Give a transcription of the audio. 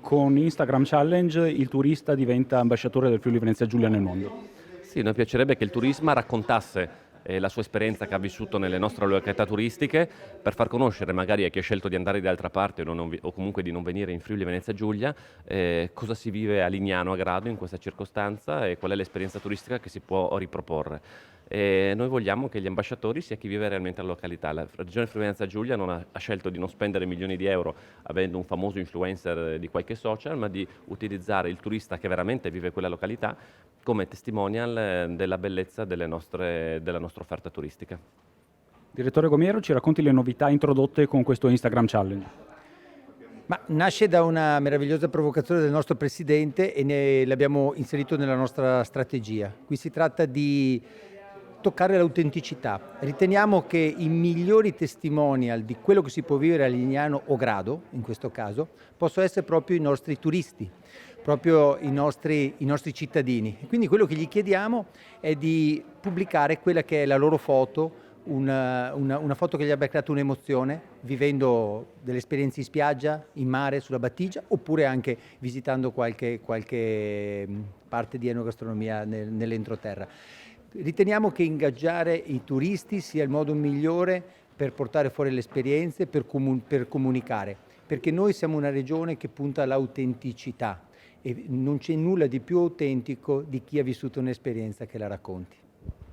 con Instagram Challenge il turista diventa ambasciatore del Friuli Venezia Giulia nel mondo. Sì, noi piacerebbe che il Turisma raccontasse la sua esperienza che ha vissuto nelle nostre località turistiche per far conoscere magari a chi ha scelto di andare da altra parte o comunque di non venire in Friuli Venezia Giulia cosa si vive a Lignano, a Grado in questa circostanza e qual è l'esperienza turistica che si può riproporre. E noi vogliamo che gli ambasciatori sia chi vive realmente la località. La Regione Friuli Venezia Giulia ha scelto di non spendere milioni di euro avendo un famoso influencer di qualche social, ma di utilizzare il turista che veramente vive quella località come testimonial della bellezza della nostra offerta turistica. Direttore Gomiero, ci racconti le novità introdotte con questo Instagram Challenge? Ma nasce da una meravigliosa provocazione del nostro Presidente e l'abbiamo inserito nella nostra strategia. Qui si tratta di toccare l'autenticità. Riteniamo che i migliori testimonial di quello che si può vivere a Lignano o Grado, in questo caso, possono essere proprio i nostri turisti, proprio i nostri cittadini. Quindi quello che gli chiediamo è di pubblicare quella che è la loro foto, una foto che gli abbia creato un'emozione, vivendo delle esperienze in spiaggia, in mare, sulla battigia, oppure anche visitando qualche parte di enogastronomia nell'entroterra. Riteniamo che ingaggiare i turisti sia il modo migliore per portare fuori le esperienze, per comunicare, perché noi siamo una regione che punta all'autenticità e non c'è nulla di più autentico di chi ha vissuto un'esperienza che la racconti.